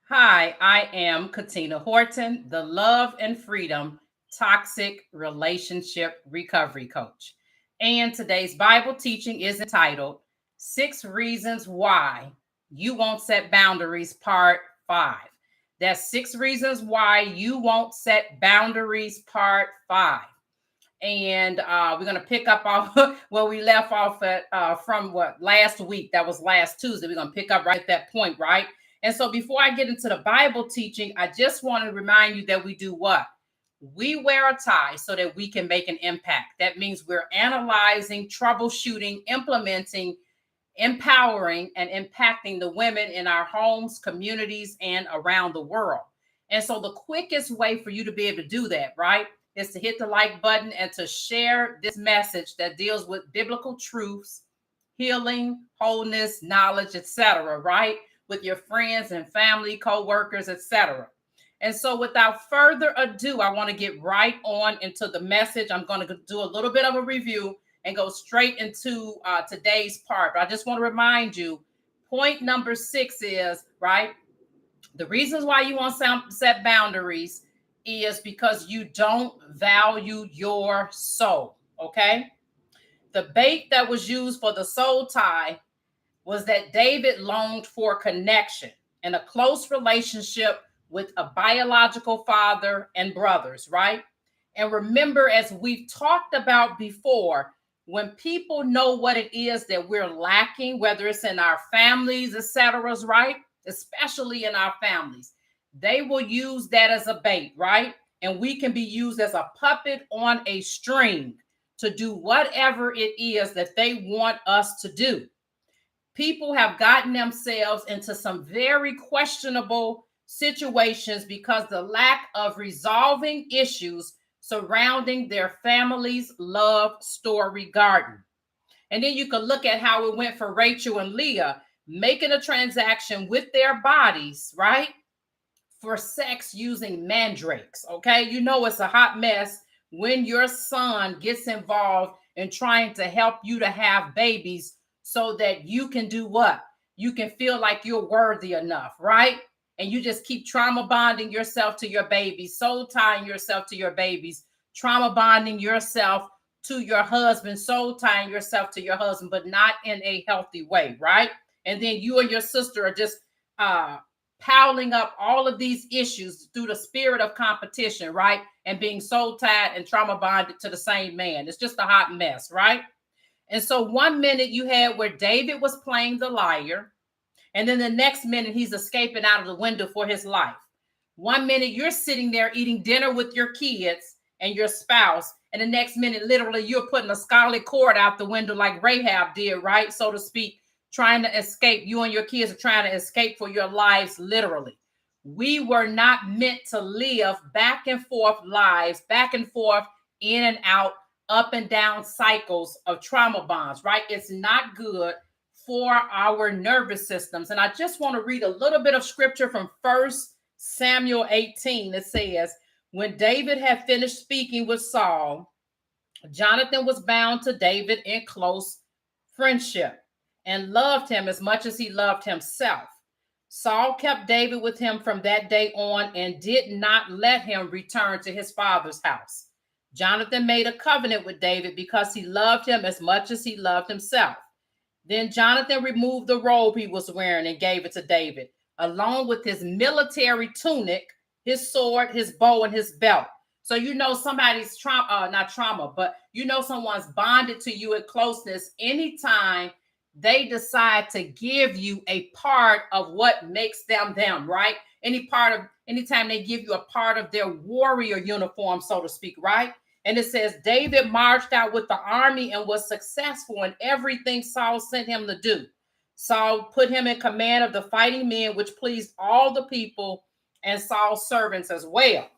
Hi, I am Katina Horton, the Love and Freedom Toxic Relationship Recovery Coach. And today's Bible teaching is entitled Six Reasons Why You Won't Set Boundaries, Part 5. That's six reasons why you won't set boundaries, Part 5. And we're going to pick up off where we left off at from what last week. That was last Tuesday. We're going to pick up right at that point, right? And so before I get into the Bible teaching, I just want to remind you that we do what? We wear a tie so that we can make an impact. That means we're analyzing, troubleshooting, implementing, empowering, and impacting the women in our homes, communities, and around the world. And so the quickest way for you to be able to do that, right, is to hit the like button and to share this message that deals with biblical truths, healing, wholeness, knowledge, etc., right, with your friends and family, co-workers, etc. And so without further ado, I want to get right on into the message. I'm going to do a little bit of a review and go straight into today's part. But I just want to remind you, point number 6 is, right, the reasons why you want to set boundaries is because you don't value your soul, okay? The bait that was used for the soul tie was that David longed for connection and a close relationship with a biological father and brothers, right? And remember, as we've talked about before, when people know what it is that we're lacking, whether it's in our families, etc., right? Especially in our families, they will use that as a bait, right? And we can be used as a puppet on a string to do whatever it is that they want us to do. People have gotten themselves into some very questionable situations because the lack of resolving issues surrounding their family's love story garden. And then you can look at how it went for Rachel and Leah making a transaction with their bodies, right? For sex using mandrakes. Okay. You know, it's a hot mess when your son gets involved in trying to help you to have babies so that you can do what? You can feel like you're worthy enough, right? And you just keep trauma bonding yourself to your babies, soul tying yourself to your babies, trauma bonding yourself to your husband, soul tying yourself to your husband, but not in a healthy way, right? And then you and your sister are just piling up all of these issues through the spirit of competition, right? And being soul tied and trauma bonded to the same man. It's just a hot mess, right? And so one minute you had where David was playing the liar, and then the next minute he's escaping out of the window for his life. One minute you're sitting there eating dinner with your kids and your spouse, and the next minute, literally, you're putting a scarlet cord out the window like Rahab did, right? So to speak, trying to escape. You and your kids are trying to escape for your lives, literally. We were not meant to live back and forth lives, back and forth, in and out, up and down cycles of trauma bonds, right? It's not good for our nervous systems. And I just want to read a little bit of scripture from 1 Samuel 18. It says, when David had finished speaking with Saul, Jonathan was bound to David in close friendship and loved him as much as he loved himself. Saul kept David with him from that day on and did not let him return to his father's house. Jonathan made a covenant with David because he loved him as much as he loved himself. Then Jonathan removed the robe he was wearing and gave it to David, along with his military tunic, his sword, his bow, and his belt. So you know somebody's not trauma, but you know someone's bonded to you in closeness anytime they decide to give you a part of what makes them them, right? Anytime they give you a part of their warrior uniform, so to speak, right? And it says, David marched out with the army and was successful in everything Saul sent him to do. Saul put him in command of the fighting men, which pleased all the people and Saul's servants as well.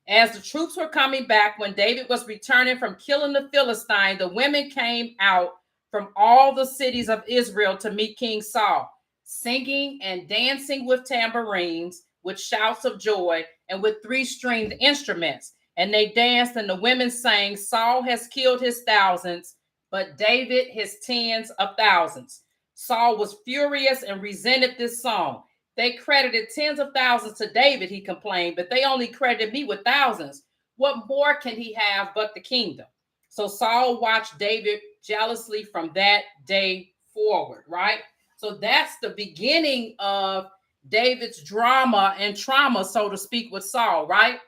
As the troops were coming back, when David was returning from killing the Philistine, the women came out from all the cities of Israel to meet King Saul, singing and dancing with tambourines, with shouts of joy, and with three-stringed instruments. And they danced, and the women sang, Saul has killed his thousands, but David his tens of thousands. Saul was furious and resented this song. They credited tens of thousands to David, he complained, but they only credited me with thousands. What more can he have but the kingdom? So Saul watched David jealously from that day forward, right? So that's the beginning of David's drama and trauma, so to speak, with Saul, right?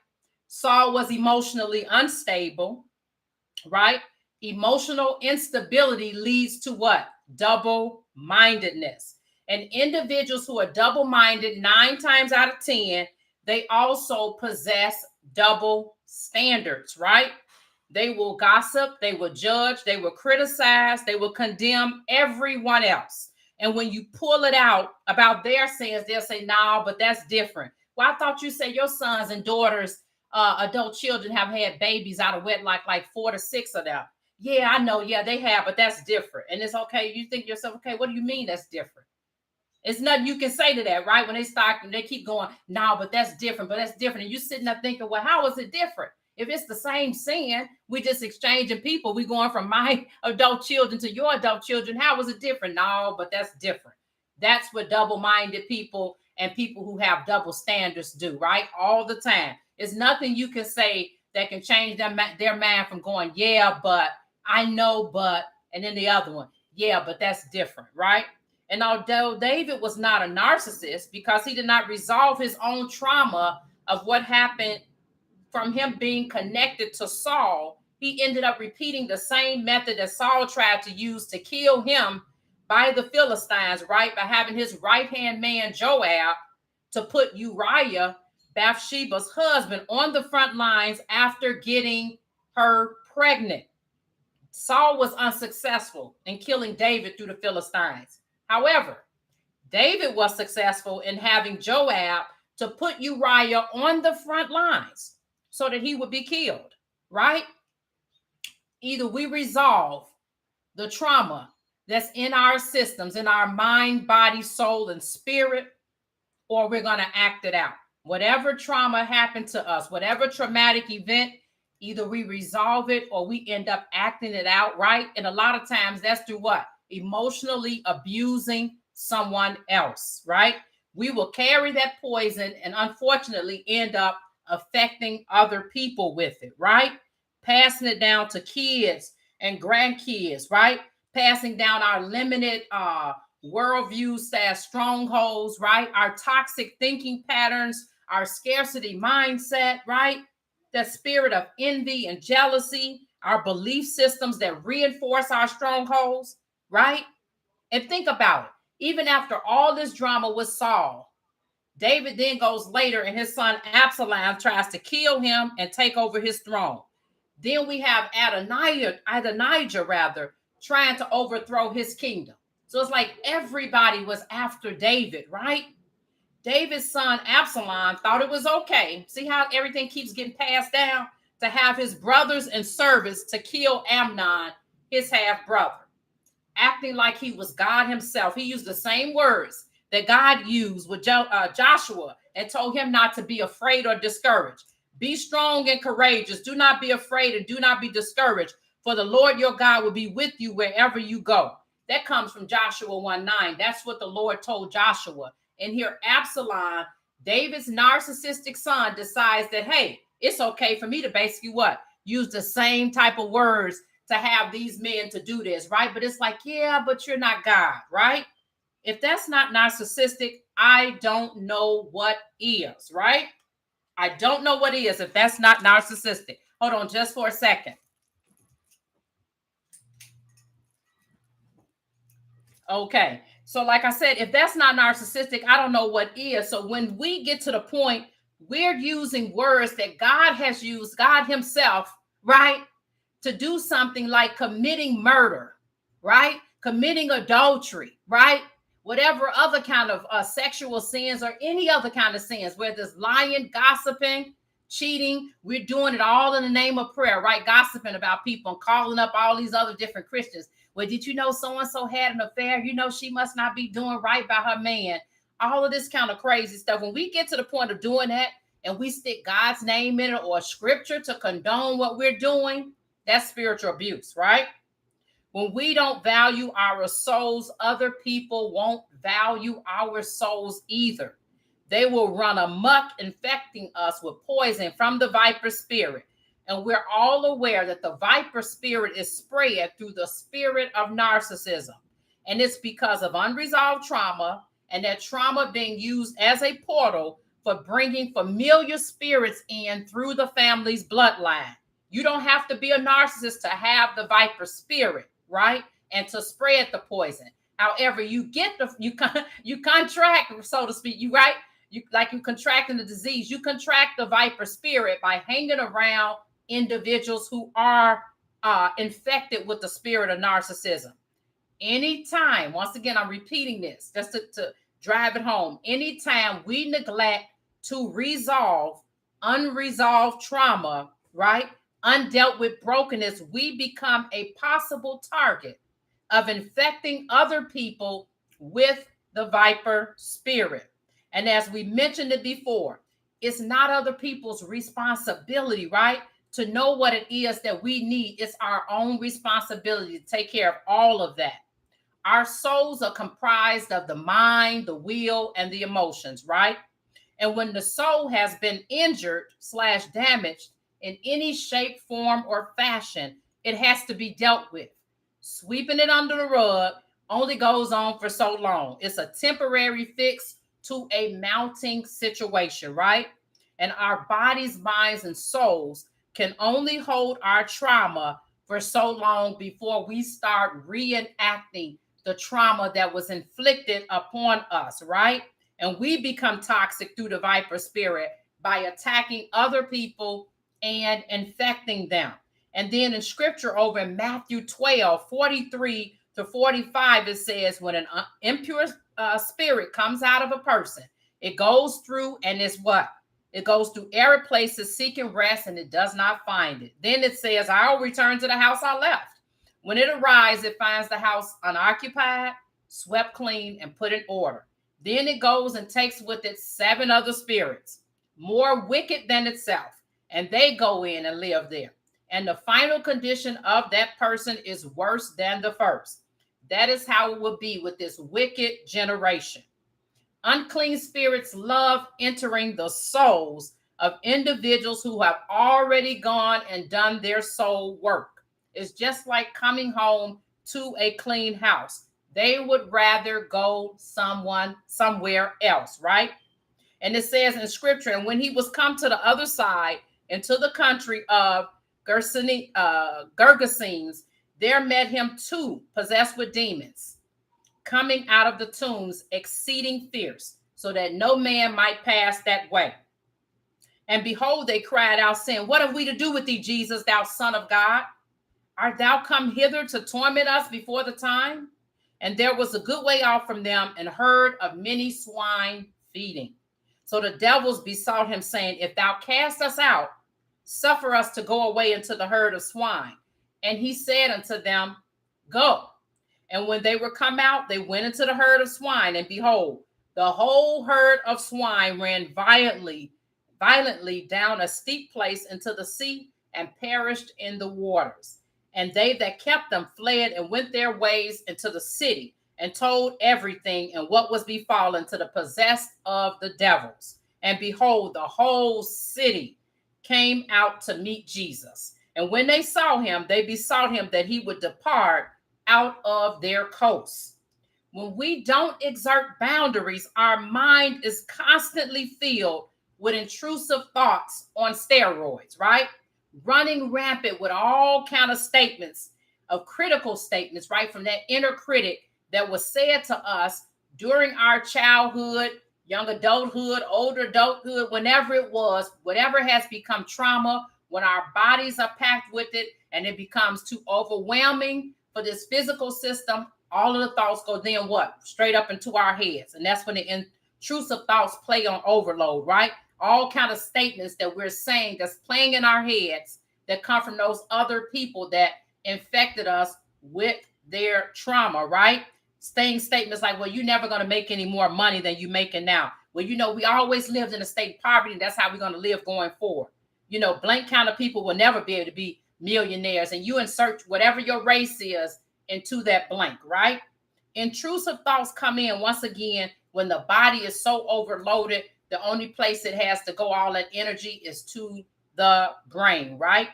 Saul was emotionally unstable, right? Emotional instability leads to what? Double-mindedness. And individuals who are double-minded, 9 times out of 10, they also possess double standards, right? They will gossip, they will judge, they will criticize, they will condemn everyone else. And when you pull it out about their sins, they'll say, no, but that's different. Well, I thought you said your sons and daughters, adult children, have had babies out of wedlock, like 4 to 6 of them. Yeah, I know. Yeah, they have, but that's different. And it's okay. You think to yourself, okay, what do you mean that's different? It's nothing you can say to that, right? When they start, they keep going, no, but that's different, but that's different. And you sitting there thinking, well, how is it different? If it's the same sin, we just exchanging people. We going from my adult children to your adult children. How is it different? No, but that's different. That's what double-minded people and people who have double standards do, right? All the time. It's nothing you can say that can change their mind from going, yeah, but I know, but, and then the other one, yeah, but that's different, right? And although David was not a narcissist, because he did not resolve his own trauma of what happened from him being connected to Saul, he ended up repeating the same method that Saul tried to use to kill him by the Philistines, right? By having his right-hand man Joab to put Uriah, Bathsheba's husband, on the front lines after getting her pregnant. Saul was unsuccessful in killing David through the Philistines. However, David was successful in having Joab to put Uriah on the front lines so that he would be killed, right? Either we resolve the trauma that's in our systems, in our mind, body, soul, and spirit, or we're going to act it out. Whatever trauma happened to us, whatever traumatic event, either we resolve it or we end up acting it out, right? And a lot of times that's through what? Emotionally abusing someone else, right? We will carry that poison and unfortunately end up affecting other people with it, right? Passing it down to kids and grandkids, right? Passing down our limited worldviews as strongholds, right? Our toxic thinking patterns, our scarcity mindset, right? That spirit of envy and jealousy, our belief systems that reinforce our strongholds, right? And think about it. Even after all this drama with Saul, David then goes later and his son Absalom tries to kill him and take over his throne. Then we have Adonijah trying to overthrow his kingdom. So it's like everybody was after David, right? David's son Absalom thought it was okay. See how everything keeps getting passed down? To have his brothers and servants to kill Amnon, his half brother, acting like he was God himself. He used the same words that God used with Joshua and told him not to be afraid or discouraged. Be strong and courageous. Do not be afraid and do not be discouraged, for the Lord your God will be with you wherever you go. That comes from Joshua 1:9. That's what the Lord told Joshua. And here Absalom, David's narcissistic son, decides that, hey, it's okay for me to basically what? Use the same type of words to have these men to do this, right? But it's like, yeah, but you're not God, right? If that's not narcissistic, I don't know what is, right? I don't know what is if that's not narcissistic. Hold on just for a second. Okay. So like I said, if that's not narcissistic, I don't know what is. So when we get to the point, we're using words that God has used, God himself, right? To do something like committing murder, right? Committing adultery, right? Whatever other kind of sexual sins or any other kind of sins, whether it's lying, gossiping, cheating, we're doing it all in the name of prayer, right? Gossiping about people and calling up all these other different Christians. Well, did you know so-and-so had an affair? You know, she must not be doing right by her man. All of this kind of crazy stuff. When we get to the point of doing that and we stick God's name in it or scripture to condone what we're doing, that's spiritual abuse, right? When we don't value our souls, other people won't value our souls either. They will run amok, infecting us with poison from the viper spirit. And we're all aware that the viper spirit is spread through the spirit of narcissism. And it's because of unresolved trauma, and that trauma being used as a portal for bringing familiar spirits in through the family's bloodline. You don't have to be a narcissist to have the viper spirit, right? And to spread the poison. However, you contract, so to speak, you contracting the disease. You contract the viper spirit by hanging around individuals who are infected with the spirit of narcissism. Anytime, once again, I'm repeating this just to drive it home. Anytime we neglect to resolve unresolved trauma, right? Undealt with brokenness, we become a possible target of infecting other people with the viper spirit. And as we mentioned it before, it's not other people's responsibility, right? To know what it is that we need. It's our own responsibility to take care of all of that. Our souls are comprised of the mind, the will, and the emotions, right? And when the soul has been injured / damaged in any shape, form, or fashion, it has to be dealt with. Sweeping it under the rug only goes on for so long. It's a temporary fix to a mounting situation, right? And our bodies, minds, and souls can only hold our trauma for so long before we start reenacting the trauma that was inflicted upon us, right? And we become toxic through the viper spirit by attacking other people and infecting them. And then in scripture over in Matthew 12, 43 to 45, it says, when an impure spirit comes out of a person, it goes through and it's what? It goes through arid places seeking rest, and it does not find it. Then it says, I'll return to the house I left. When it arrives, it finds the house unoccupied, swept clean, and put in order. Then it goes and takes with it 7 other spirits, more wicked than itself, and they go in and live there. And the final condition of that person is worse than the first. That is how it will be with this wicked generation. Unclean spirits love entering the souls of individuals who have already gone and done their soul work. It's just like coming home to a clean house. They would rather go somewhere else, right? And it says in scripture, and when he was come to the other side into the country of Gergesenes, there met him 2 possessed with demons, coming out of the tombs, exceeding fierce, so that no man might pass that way. And behold, they cried out, saying, what have we to do with thee, Jesus, thou Son of God? Art thou come hither to torment us before the time? And there was a good way off from them, and herd of many swine feeding. So the devils besought him, saying, if thou cast us out, suffer us to go away into the herd of swine. And he said unto them, go. And when they were come out, they went into the herd of swine, and behold, the whole herd of swine ran violently down a steep place into the sea, and perished in the waters. And they that kept them fled and went their ways into the city, and told everything and what was befallen to the possessed of the devils. And behold, the whole city came out to meet Jesus. And when they saw him, they besought him that he would depart out of their coasts. When we don't exert boundaries, our mind is constantly filled with intrusive thoughts on steroids, right? Running rampant with all kind of statements, of critical statements, right? From that inner critic that was said to us during our childhood, young adulthood, older adulthood, whenever it was, whatever has become trauma, when our bodies are packed with it and it becomes too overwhelming for this physical system, all of the thoughts go then what? Straight up into our heads. And that's when the intrusive thoughts play on overload, right? All kind of statements that we're saying that's playing in our heads that come from those other people that infected us with their trauma, right? Saying statements like, well, you're never going to make any more money than you're making now. Well, we always lived in a state of poverty, and that's how we're going to live going forward. Blank kind of people will never be able to be millionaires, and you insert whatever your race is into that blank, right? Intrusive thoughts come in once again when the body is so overloaded The only place it has to go all that energy is to the brain, right?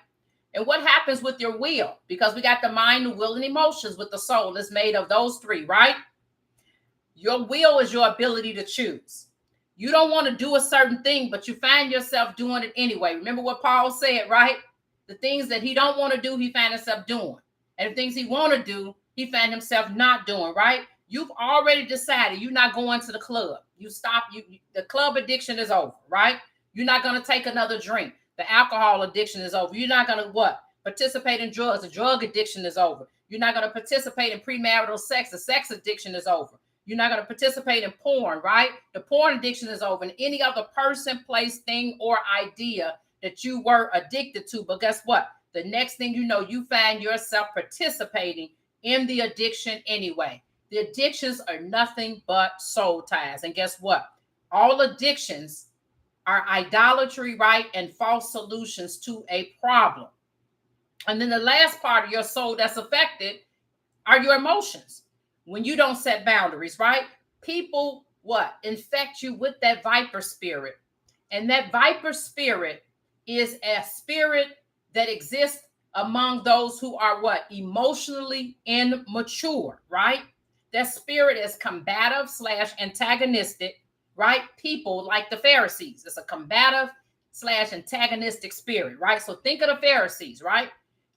And what happens with your will? Because we got the mind, the will, and emotions with the soul. It's made of those three, right? Your will is your ability to choose. You don't want to do a certain thing, but you find yourself doing it anyway. Remember what Paul said, right? The things that he don't want to do, he find himself doing. And the things he want to do, he find himself not doing, right? You've already decided you're not going to the club. You stop, the club addiction is over, right? You're not going to take another drink. The alcohol addiction is over. You're not going to what? Participate in drugs. The drug addiction is over. You're not going to participate in premarital sex. The sex addiction is over. You're not going to participate in porn, right? The porn addiction is over. And any other person, place, thing, or idea that you were addicted to. But guess what? The next thing you know, you find yourself participating in the addiction anyway. The addictions are nothing but soul ties. And guess what? All addictions are idolatry, right? And false solutions to a problem. And then the last part of your soul that's affected are your emotions. When you don't set boundaries, right? People, what? Infect you with that viper spirit. And that viper spirit is a spirit that exists among those who are what? Emotionally immature, right? That spirit is combative / antagonistic, right? People like the Pharisees. It's a combative / antagonistic spirit, right? So think of the Pharisees, right?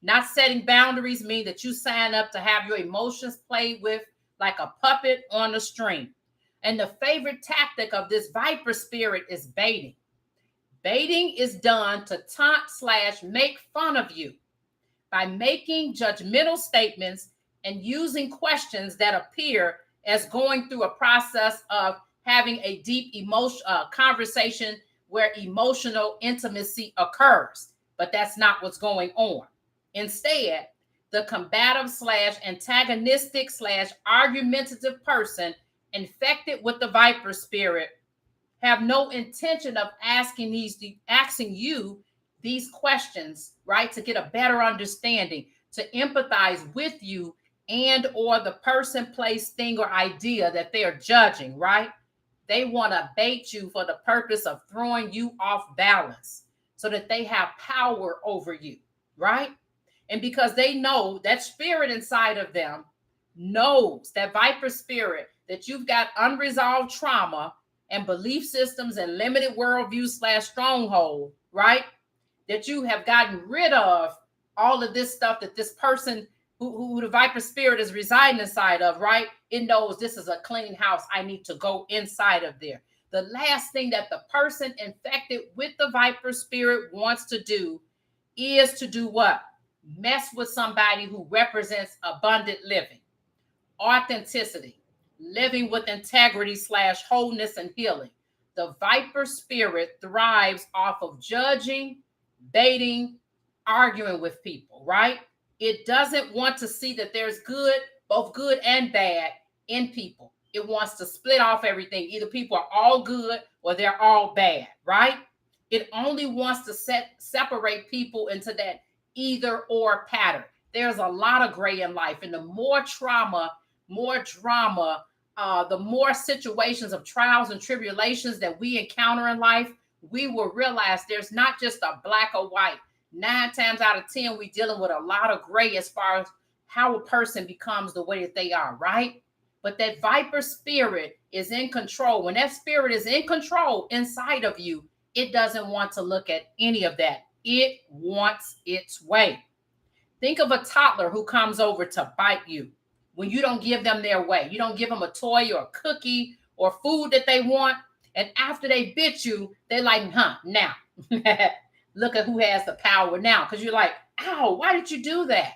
Not setting boundaries mean that you sign up to have your emotions played with like a puppet on a string. And the favorite tactic of this viper spirit is baiting. Baiting is done to taunt / make fun of you by making judgmental statements and using questions that appear as going through a process of having a deep conversation where emotional intimacy occurs. But that's not what's going on. Instead, the combative / antagonistic / argumentative person infected with the viper spirit have no intention of asking you these questions, right? To get a better understanding, to empathize with you and or the person, place, thing, or idea that they're judging, right? They want to bait you for the purpose of throwing you off balance so that they have power over you, right? And because they know that spirit inside of them knows, that viper spirit, that you've got unresolved trauma and belief systems and limited worldview / stronghold, right? That you have gotten rid of all of this stuff that this person who the viper spirit is residing inside of, right? It knows this is a clean house. I need to go inside of there. The last thing that the person infected with the viper spirit wants to do is to do what? Mess with somebody who represents abundant living, authenticity, living with integrity / wholeness and healing. The viper spirit thrives off of judging, baiting, arguing with people, right? It doesn't want to see that there's good, both good and bad in people. It wants to split off everything. Either people are all good or they're all bad, right? It only wants to separate people into that either or pattern. There's a lot of gray in life, and the more trauma, more drama, the more situations of trials and tribulations that we encounter in life, we will realize there's not just a black or white. 9 times out of 10, we're dealing with a lot of gray as far as how a person becomes the way that they are, right? But that viper spirit is in control. When that spirit is in control inside of you, it doesn't want to look at any of that. It wants its way. Think of a toddler who comes over to bite you when you don't give them their way. You don't give them a toy or a cookie or food that they want. And after they bit you, they're like, now. Look at who has the power now. Because you're like, ow, why did you do that?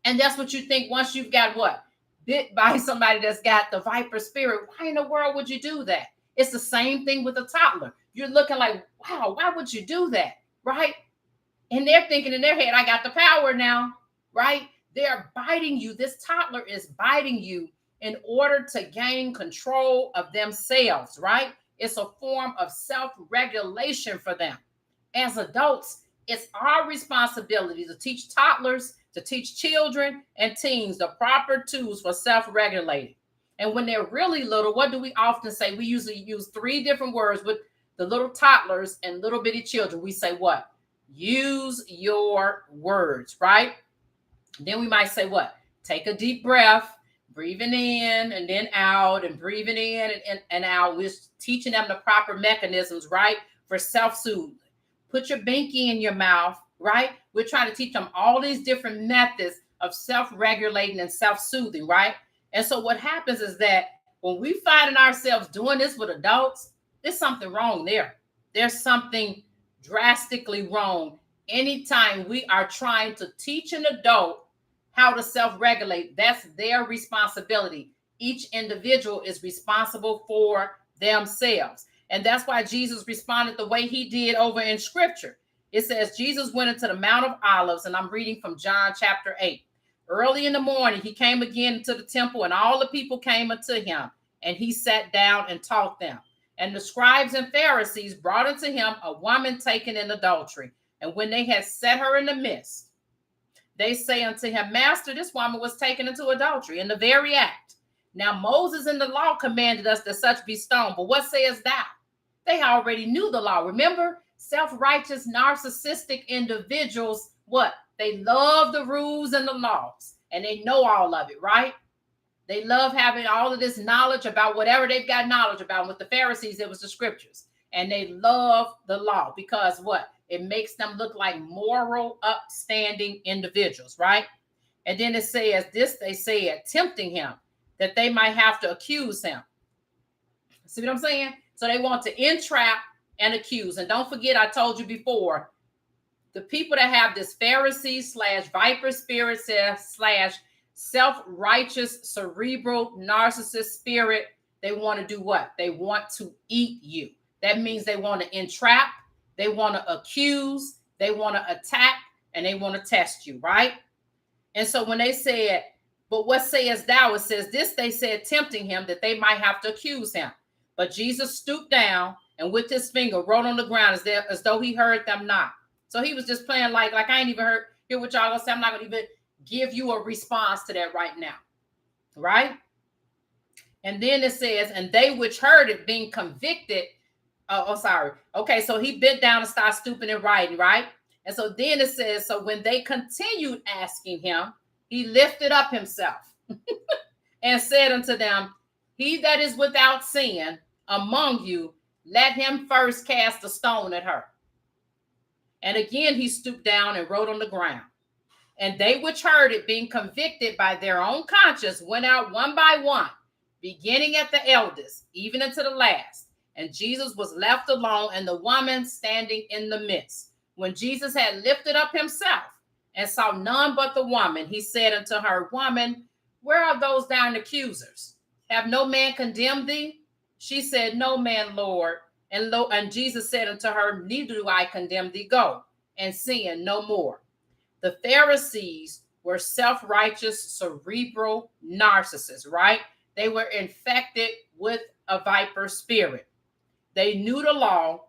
And that's what you think once you've got what? Bit by somebody that's got the viper spirit. Why in the world would you do that? It's the same thing with a toddler. You're looking like, wow, why would you do that? Right? And they're thinking in their head, I got the power now, right? They're biting you. This toddler is biting you in order to gain control of themselves, right? It's a form of self-regulation for them. As adults, it's our responsibility to teach toddlers, to teach children and teens the proper tools for self-regulating. And when they're really little, what do we often say? We usually use 3 different words with the little toddlers and little bitty children, we say what? Use your words, right? Then we might say what? Take a deep breath, breathing in and then out, and breathing in and out. We're teaching them the proper mechanisms, right? For self-soothing. Put your binky in your mouth, right? We're trying to teach them all these different methods of self-regulating and self-soothing, right? And so what happens is that when we find ourselves doing this with adults, there's something wrong there. There's something drastically wrong anytime we are trying to teach an adult how to self-regulate. That's their responsibility. Each individual is responsible for themselves. And that's why Jesus responded the way he did over in scripture. It says Jesus went into the Mount of Olives, and I'm reading from John chapter 8. Early in the morning, he came again to the temple, and all the people came unto him, and he sat down and taught them. And the scribes and Pharisees brought unto him a woman taken in adultery. And when they had set her in the midst, they say unto him, Master, this woman was taken into adultery in the very act. Now Moses in the law commanded us that such be stoned. But what sayest thou? They already knew the law. Remember, self-righteous, narcissistic individuals, what? They love the rules and the laws, and they know all of it, right? They love having all of this knowledge about whatever they've got knowledge about. With the Pharisees, it was the scriptures. And they love the law because what? It makes them look like moral, upstanding individuals, right? And then it says this, they said, tempting him, that they might have to accuse him. See what I'm saying? So they want to entrap and accuse. And don't forget, I told you before, the people that have this Pharisee / viper spirit / self-righteous cerebral narcissist spirit, they want to do what? They want to eat you. That means they want to entrap, they want to accuse, they want to attack, and they want to test you, right? And so when they said, but what sayest thou? It says this, they said, tempting him that they might have to accuse him. But Jesus stooped down and with his finger wrote on the ground as though he heard them not. So he was just playing like I ain't even hear what y'all gonna say. I'm not gonna even give you a response to that right now, right? And then it says, and they which heard it being convicted. Okay, so he bent down and started stooping and writing, right? And so then it says, so when they continued asking him, he lifted up himself and said unto them, he that is without sin among you, let him first cast a stone at her. And again, he stooped down and wrote on the ground. And they which heard it, being convicted by their own conscience, went out one by one, beginning at the eldest, even unto the last. And Jesus was left alone, and the woman standing in the midst. When Jesus had lifted up himself and saw none but the woman, he said unto her, Woman, where are those thine accusers? Have no man condemned thee? She said, No man, Lord. And Jesus said unto her, Neither do I condemn thee. Go and sin no more. The Pharisees were self-righteous, cerebral narcissists, right? They were infected with a viper spirit. They knew the law.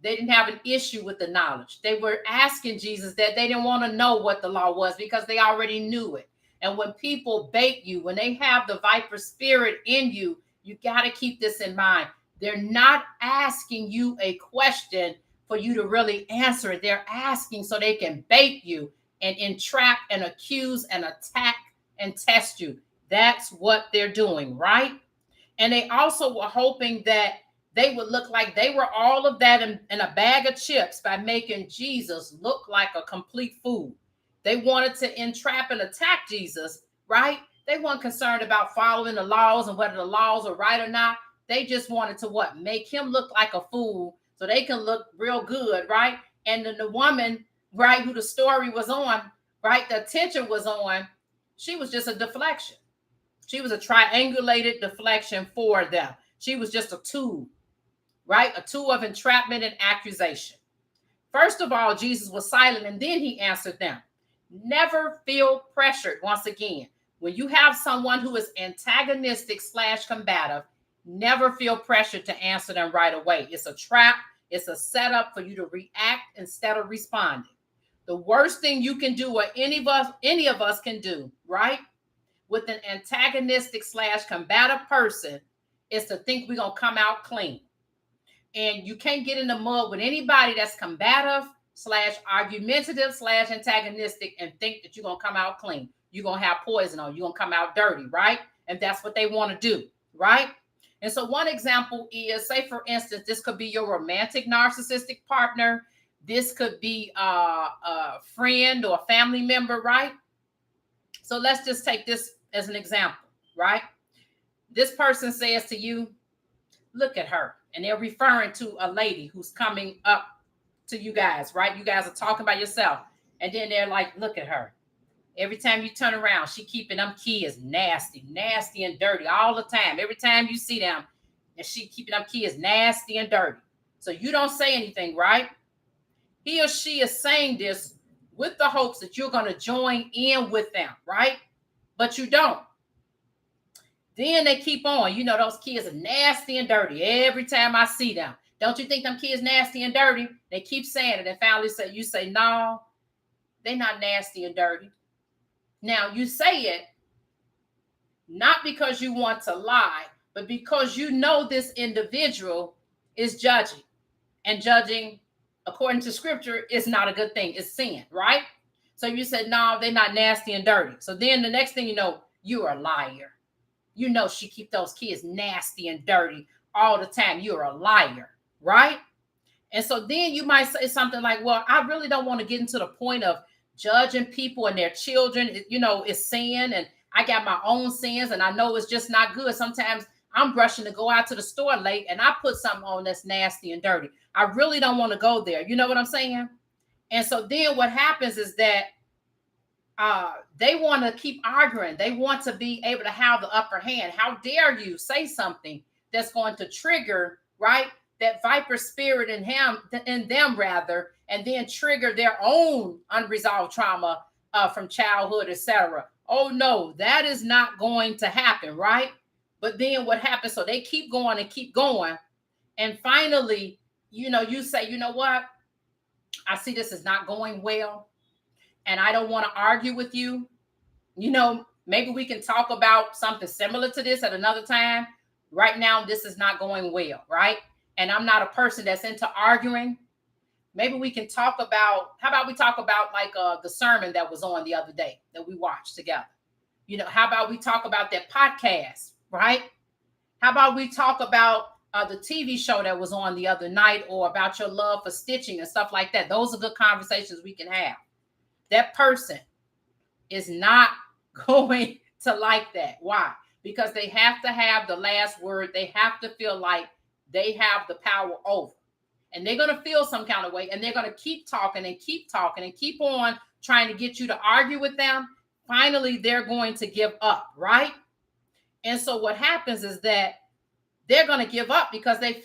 They didn't have an issue with the knowledge. They were asking Jesus that they didn't want to know what the law was because they already knew it. And when people bait you, when they have the viper spirit in you, you got to keep this in mind. They're not asking you a question for you to really answer it. They're asking so they can bait you and entrap and accuse and attack and test you. That's what they're doing, right? And they also were hoping that they would look like they were all of that in a bag of chips by making Jesus look like a complete fool. They wanted to entrap and attack Jesus, right? They weren't concerned about following the laws and whether the laws are right or not. They just wanted to what? Make him look like a fool so they can look real good, right? And then the woman, right, who the story was on, right, the attention was on, she was just a deflection. She was a triangulated deflection for them. She was just a tool, right? A tool of entrapment and accusation. First of all, Jesus was silent, and then he answered them. Never feel pressured. Once again, when you have someone who is antagonistic / combative, never feel pressured to answer them right away. It's a trap. It's a setup for you to react instead of responding. The worst thing you can do, or any of us can do, right, with an antagonistic / combative person, is to think we're going to come out clean. And you can't get in the mud with anybody that's combative / argumentative / antagonistic and think that you're going to come out clean. You're going to have poison on you. You're going to come out dirty, right? And that's what they want to do, right? And so one example is, say, for instance, this could be your romantic narcissistic partner. This could be a friend or a family member, right? So let's just take this as an example, right? This person says to you, look at her. And they're referring to a lady who's coming up to you guys, right? You guys are talking about yourself. And then they're like, look at her. Every time you turn around, she keeping them kids nasty and dirty all the time. Every time you see them, and she keeping them kids nasty and dirty. So you don't say anything, right? He or she is saying this with the hopes that you're going to join in with them, right? But you don't. Then they keep on. You know, those kids are nasty and dirty every time I see them. Don't you think them kids nasty and dirty? They keep saying it. And finally you say, no, they're not nasty and dirty. Now, you say it not because you want to lie, but because you know this individual is judging. And judging, according to scripture, is not a good thing. It's sin, right? So you said, no, they're not nasty and dirty. So then the next thing you know, you're a liar. You know she keep those kids nasty and dirty all the time. You're a liar, right? And so then you might say something like, well, I really don't want to get into the point of judging people and their children. You know, it's sin, and I got my own sins, and I know it's just not good. Sometimes I'm rushing to go out to the store late, and I put something on that's nasty and dirty. I really don't want to go there. You know what I'm saying? And so then what happens is that they want to keep arguing. They want to be able to have the upper hand. How dare you say something that's going to trigger, right, that viper spirit in them rather, and then trigger their own unresolved trauma from childhood, etc. Oh no, that is not going to happen, right? But then what happens? So they keep going and keep going, and finally, you say, you know what? I see this is not going well, and I don't want to argue with you. Maybe we can talk about something similar to this at another time. Right now, this is not going well, right? And I'm not a person that's into arguing. Maybe we can talk about, how about we talk about like the sermon that was on the other day that we watched together? How about we talk about that podcast, right? How about we talk about the TV show that was on the other night, or about your love for stitching and stuff like that? Those are good conversations we can have. That person is not going to like that. Why? Because they have to have the last word. They have to feel like they have the power over. And they're going to feel some kind of way, and they're going to keep talking and keep talking and keep on trying to get you to argue with them. Finally, they're going to give up, right? And so what happens is that they're going to give up because they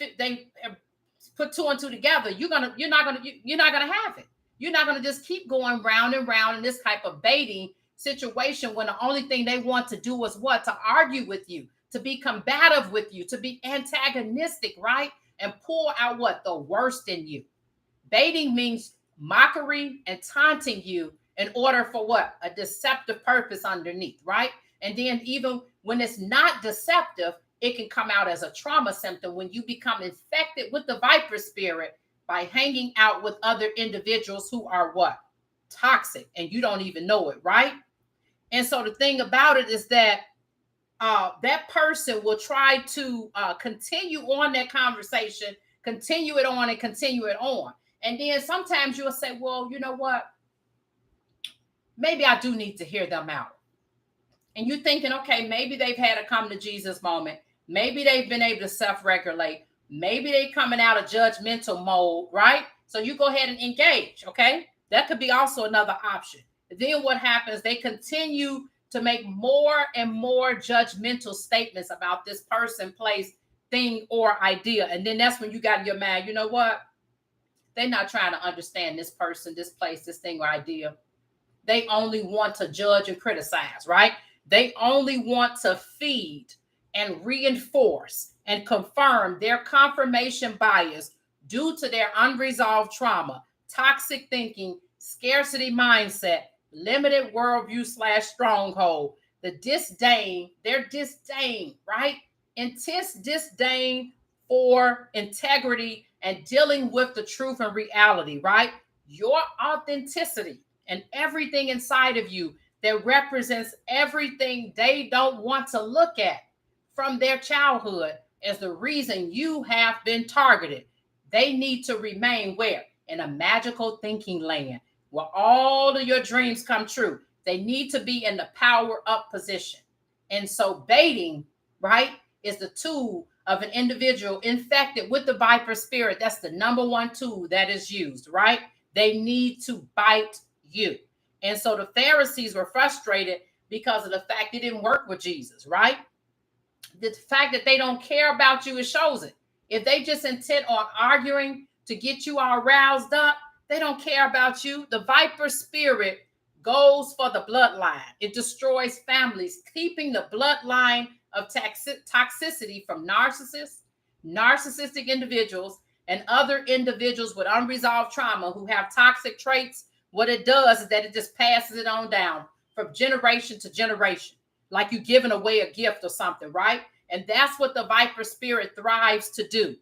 put two and two together. You're not going to have it. You're not going to just keep going round and round in this type of baiting situation when the only thing they want to do is what? To argue with you, to be combative with you, to be antagonistic, right? And pull out what? The worst in you. Baiting means mockery and taunting you in order for what? A deceptive purpose underneath, right? And then even when it's not deceptive, it can come out as a trauma symptom when you become infected with the viper spirit by hanging out with other individuals who are what? Toxic, and you don't even know it, right? And so the thing about it is that that person will try to continue on that conversation, continue it on and continue it on. And then sometimes you'll say, well, you know what? Maybe I do need to hear them out. And you're thinking, okay, maybe they've had a come to Jesus moment. Maybe they've been able to self-regulate. Maybe they're coming out of judgmental mode, right? So you go ahead and engage, okay? That could be also another option. Then what happens? They continue to make more and more judgmental statements about this person, place, thing, or idea. And then that's when you got in your mind, you know what? They're not trying to understand this person, this place, this thing, or idea. They only want to judge and criticize, right? They only want to feed and reinforce and confirm their confirmation bias due to their unresolved trauma, toxic thinking, scarcity mindset, limited worldview / stronghold, their disdain, right? Intense disdain for integrity and dealing with the truth and reality, right? Your authenticity and everything inside of you that represents everything they don't want to look at from their childhood is the reason you have been targeted. They need to remain where? In a magical thinking land where all of your dreams come true. They need to be in the power up position. And so baiting, right, is the tool of an individual infected with the viper spirit. That's the number one tool that is used, right? They need to bite you. And so the Pharisees were frustrated because of the fact it didn't work with Jesus, right? The fact that they don't care about you, it shows it. If they just intent on arguing to get you all roused up, they don't care about you. The viper spirit goes for the bloodline. It destroys families, keeping the bloodline of toxicity from narcissists, narcissistic individuals, and other individuals with unresolved trauma who have toxic traits. What it does is that it just passes it on down from generation to generation, like you giving away a gift or something, right? And that's what the viper spirit thrives to do.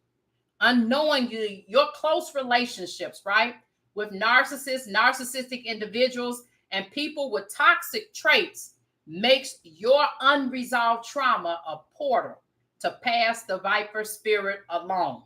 Unknowingly, your close relationships, right, with narcissists, narcissistic individuals, and people with toxic traits makes your unresolved trauma a portal to pass the viper spirit along.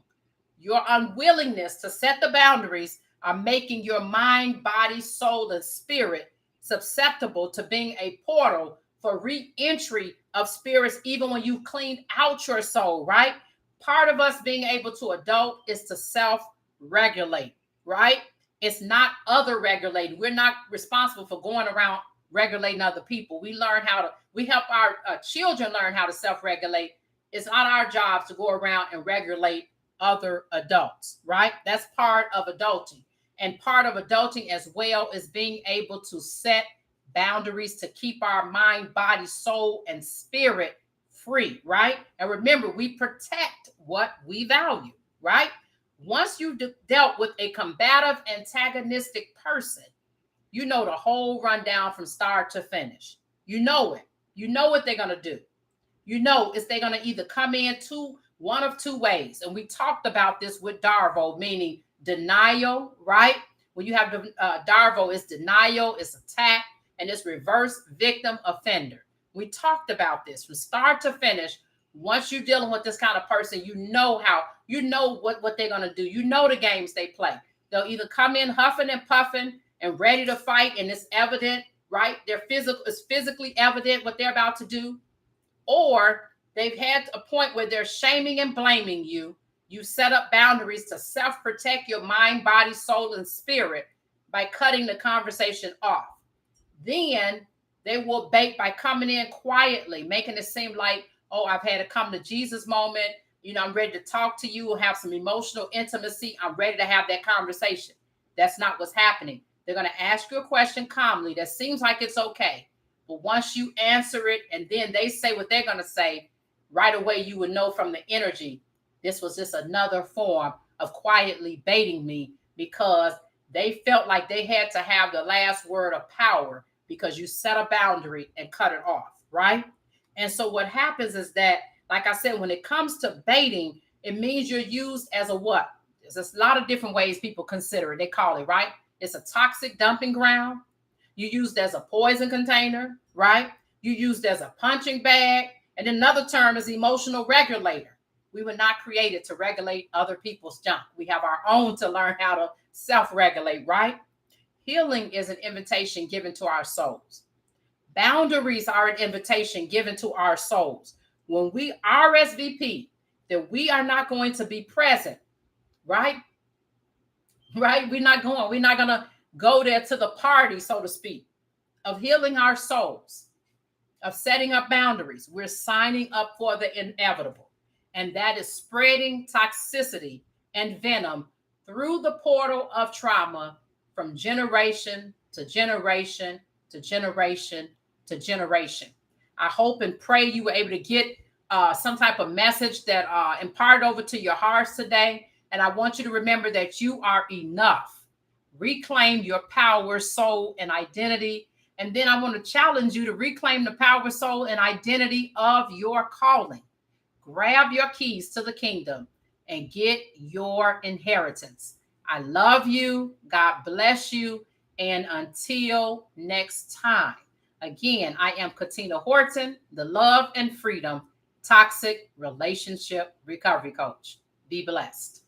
Your unwillingness to set the boundaries are making your mind, body, soul, and spirit susceptible to being a portal for re-entry of spirits, even when you cleaned out your soul, right? Part of us being able to adult is to self-regulate, right? It's not other regulating. We're not responsible for going around regulating other people. We help our children learn how to self-regulate. It's not our job to go around and regulate other adults, right? That's part of adulting. And part of adulting as well is being able to set boundaries to keep our mind, body, soul, and spirit free, right? And remember, we protect what we value, right? Once you've dealt with a combative, antagonistic person, you know the whole rundown from start to finish. You know it. You know what they're going to do. You know they're going to either come in one of two ways. And we talked about this with Darvo, meaning denial, right? When you have Darvo, it's denial, it's attack, and it's reverse victim offender. We talked about this from start to finish. Once you're dealing with this kind of person, you know what they're going to do. You know the games they play. They'll either come in huffing and puffing and ready to fight, and it's evident, right? It's physically evident what they're about to do. Or they've had a point where they're shaming and blaming you. You set up boundaries to self-protect your mind, body, soul, and spirit by cutting the conversation off. Then they will bait by coming in quietly, making it seem like, oh, I've had a come to Jesus moment. I'm ready to talk to you, have some emotional intimacy. I'm ready to have that conversation. That's not what's happening. They're going to ask you a question calmly that seems like it's okay. But once you answer it and then they say what they're going to say, right away you would know from the energy, this was just another form of quietly baiting me because they felt like they had to have the last word of power because you set a boundary and cut it off, right? And so what happens is that, like I said, when it comes to baiting, it means you're used as a what? There's a lot of different ways people consider it. They call it, right? It's a toxic dumping ground. You used as a poison container, right? You used as a punching bag. And another term is emotional regulator. We were not created to regulate other people's junk. We have our own to learn how to self-regulate, right? Healing is an invitation given to our souls. Boundaries are an invitation given to our souls. When we RSVP that we are not going to be present, right? Right? We're not going to go there to the party, so to speak, of healing our souls, of setting up boundaries. We're signing up for the inevitable. And that is spreading toxicity and venom through the portal of trauma from generation to generation to generation to generation. I hope and pray you were able to get some type of message that imparted over to your hearts today. And I want you to remember that you are enough. Reclaim your power, soul, and identity. And then I want to challenge you to reclaim the power, soul, and identity of your calling. Grab your keys to the kingdom and get your inheritance. I love you. God bless you. And until next time, again, I am Katina Horton, the Love and Freedom Toxic Relationship Recovery Coach. Be blessed.